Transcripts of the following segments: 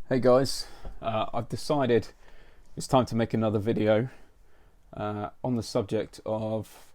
Hey guys, I've decided it's time to make another video on the subject of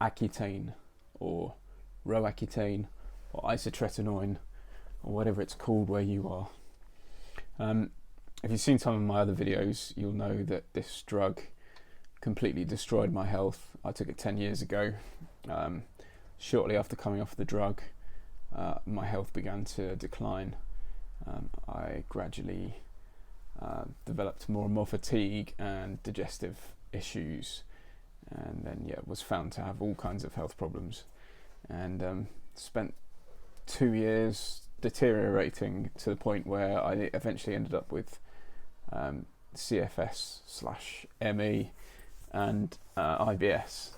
Accutane or Roaccutane or Isotretinoin or whatever it's called where you are. If you've seen some of my other videos, you'll know that this drug completely destroyed my health. I took it 10 years ago. Shortly after coming off the drug, my health began to decline. I gradually developed more and more fatigue and digestive issues, and then was found to have all kinds of health problems, and spent 2 years deteriorating to the point where I eventually ended up with CFS/ME and IBS.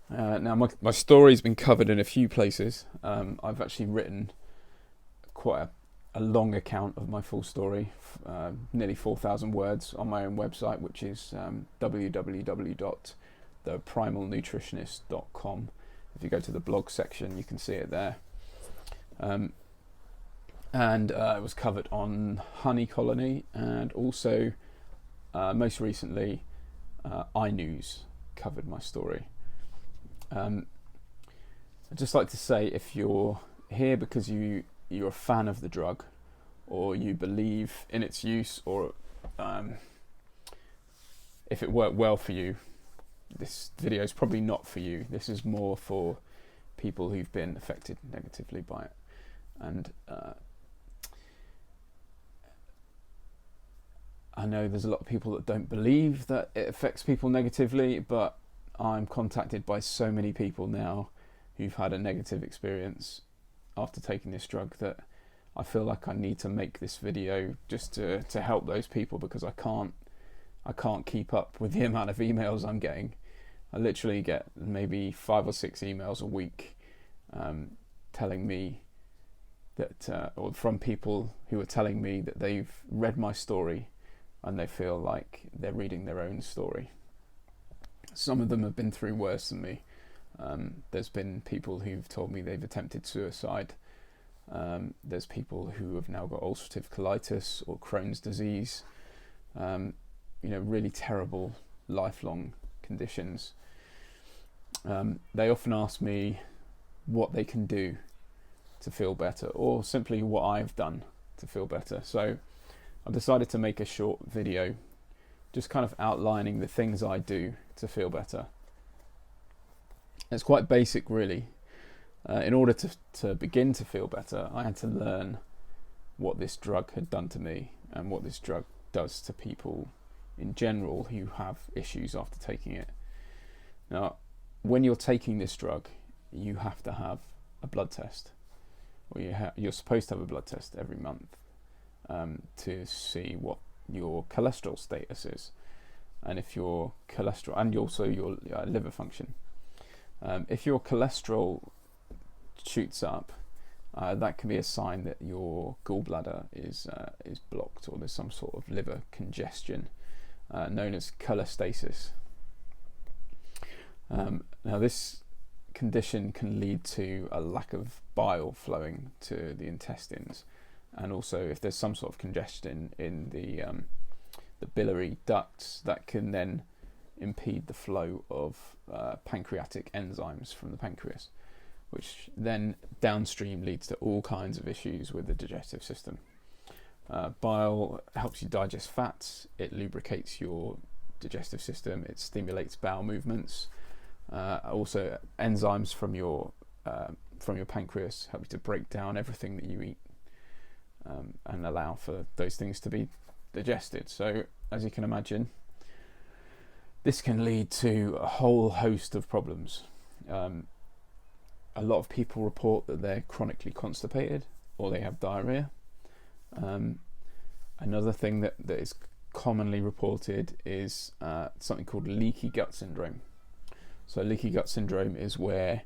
Now my story's been covered in a few places. I've actually written quite a long account of my full story, nearly 4,000 words on my own website, which is www.theprimalnutritionist.com. If you go to the blog section, you can see it there. And it was covered on Honey Colony, and also most recently iNews covered my story. I'd just like to say, if you're here because you're a fan of the drug, or you believe in its use, or if it worked well for you, this video is probably not for you. This is more for people who've been affected negatively by it. And I know there's a lot of people that don't believe that it affects people negatively, but I'm contacted by so many people now who've had a negative experience after taking this drug that I feel like I need to make this video just to help those people, because I can't keep up with the amount of emails I'm getting. I literally get maybe 5 or 6 emails a week telling me that, or from people who are telling me that they've read my story and they feel like they're reading their own story. Some of them have been through worse than me. There's been people who've told me they've attempted suicide. There's people who have now got ulcerative colitis or Crohn's disease. Really terrible lifelong conditions. They often ask me what they can do to feel better, or simply what I've done to feel better. So I decided to make a short video just kind of outlining the things I do to feel better. It's quite basic, really. In order to begin to feel better, I had to learn what this drug had done to me and what this drug does to people in general who have issues after taking it. Now, when you're taking this drug, you have to have a blood test, or you're supposed to have a blood test every month to see what your cholesterol status is, and if your cholesterol, and also your liver function. If your cholesterol shoots up, that can be a sign that your gallbladder is blocked, or there's some sort of liver congestion known as cholestasis. Now, this condition can lead to a lack of bile flowing to the intestines, and also if there's some sort of congestion in the biliary ducts, that can then impede the flow of pancreatic enzymes from the pancreas, which then downstream leads to all kinds of issues with the digestive system. Bile helps you digest fats, it lubricates your digestive system, it stimulates bowel movements. Also, enzymes from your pancreas help you to break down everything that you eat and allow for those things to be digested. So, as you can imagine, this can lead to a whole host of problems. A lot of people report that they're chronically constipated, or they have diarrhea. Another thing that is commonly reported is something called leaky gut syndrome. So leaky gut syndrome is where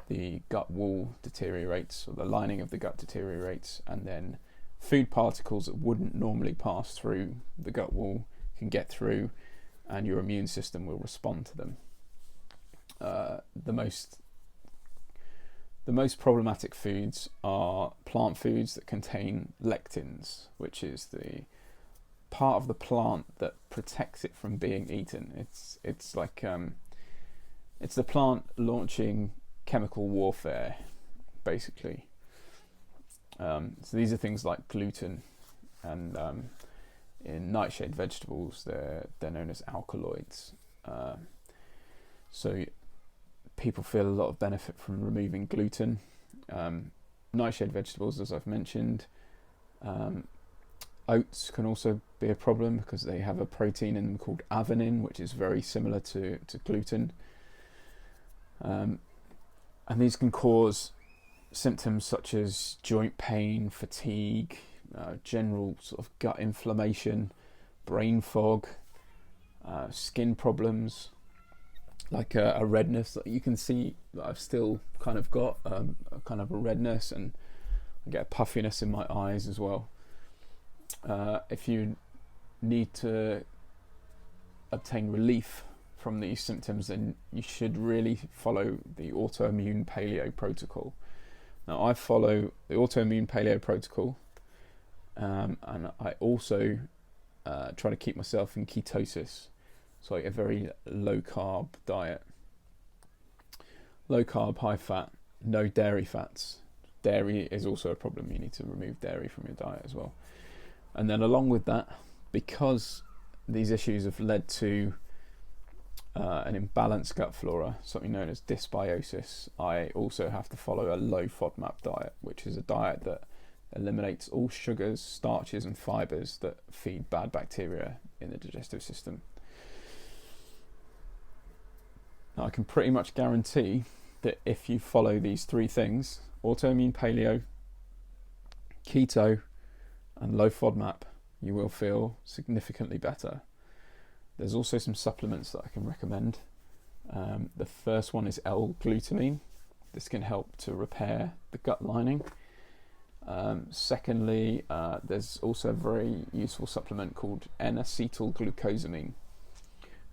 the gut wall deteriorates, or the lining of the gut deteriorates, and then food particles that wouldn't normally pass through the gut wall can get through, and your immune system will respond to them. The the most problematic foods are plant foods that contain lectins, which is the part of the plant that protects it from being eaten. It's like it's the plant launching chemical warfare, basically. So these are things like gluten, and in nightshade vegetables they're known as alkaloids. So people feel a lot of benefit from removing gluten. Nightshade vegetables, as I've mentioned. Oats can also be a problem because they have a protein in them called avenin, which is very similar to gluten. And these can cause symptoms such as joint pain, fatigue, general sort of gut inflammation, brain fog, skin problems, like a redness that you can see that I've still kind of got, a kind of a redness, and I get a puffiness in my eyes as well. If you need to obtain relief from these symptoms, then you should really follow the autoimmune paleo protocol. Now, I follow the autoimmune paleo protocol, and I also try to keep myself in ketosis, so like a very low carb diet. Low carb, high fat, no dairy fats. Dairy is also a problem. You need to remove dairy from your diet as well. And then along with that, because these issues have led to an imbalanced gut flora, something known as dysbiosis, I also have to follow a low FODMAP diet, which is a diet that eliminates all sugars, starches and fibres that feed bad bacteria in the digestive system. Now, I can pretty much guarantee that if you follow these three things, autoimmune paleo, keto and low FODMAP, you will feel significantly better. There's also some supplements that I can recommend. The first one is L-glutamine. This can help to repair the gut lining. Secondly, there's also a very useful supplement called N-acetylglucosamine.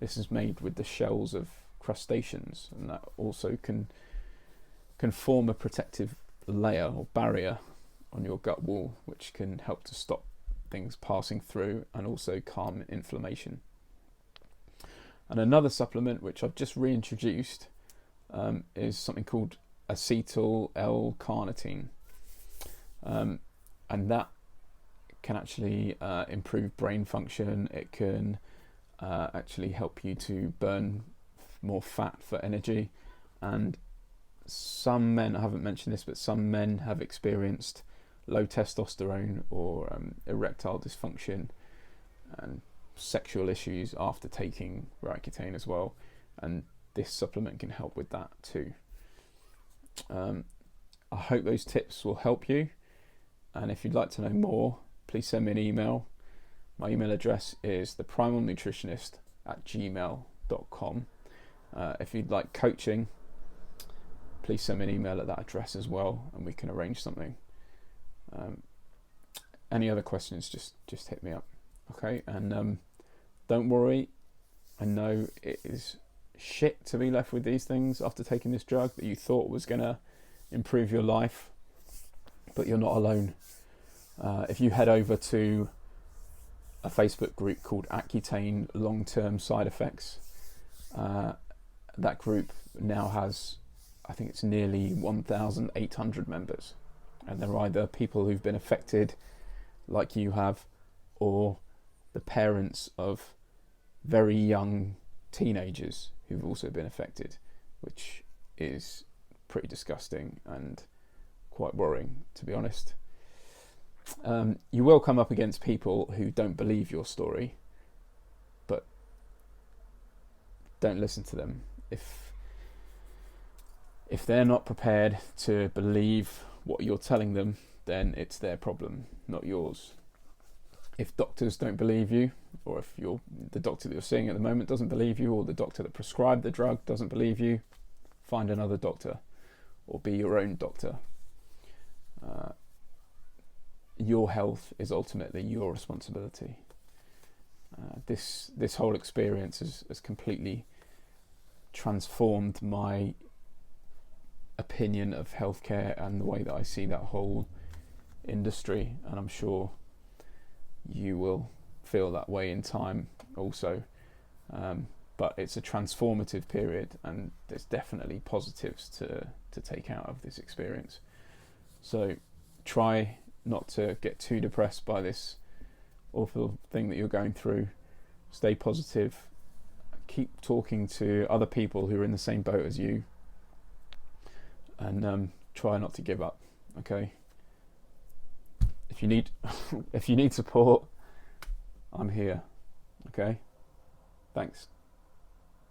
This is made with the shells of crustaceans, and that also can form a protective layer or barrier on your gut wall, which can help to stop things passing through and also calm inflammation. And another supplement which I've just reintroduced is something called acetyl L-carnitine, and that can actually improve brain function. It can actually help you to burn more fat for energy, and some men, I haven't mentioned this, but some men have experienced low testosterone or erectile dysfunction and sexual issues after taking Roaccutane as well, and this supplement can help with that too. I hope those tips will help you, and if you'd like to know more, please send me an email. My email address is theprimalnutritionist@gmail.com. If you'd like coaching, please send me an email at that address as well, and we can arrange something. Any other questions, just hit me up. Okay, and don't worry, I know it is shit to be left with these things after taking this drug that you thought was going to improve your life, but you're not alone. If you head over to a Facebook group called Accutane Long-Term Side Effects, that group now has, I think it's nearly 1,800 members, and they're either people who've been affected like you have, or the parents of very young teenagers who've also been affected, which is pretty disgusting and quite worrying, to be honest. You will come up against people who don't believe your story, but don't listen to them. If they're not prepared to believe what you're telling them, then it's their problem, not yours. If doctors don't believe you, or if the doctor that you're seeing at the moment doesn't believe you, or the doctor that prescribed the drug doesn't believe you, find another doctor, or be your own doctor. Your health is ultimately your responsibility. This whole experience has completely transformed my opinion of healthcare and the way that I see that whole industry, and I'm sure you will feel that way in time also. But it's a transformative period, and there's definitely positives to take out of this experience. So try not to get too depressed by this awful thing that you're going through. Stay positive. Keep talking to other people who are in the same boat as you, and try not to give up. Okay. If you need support, I'm here. Okay. Thanks.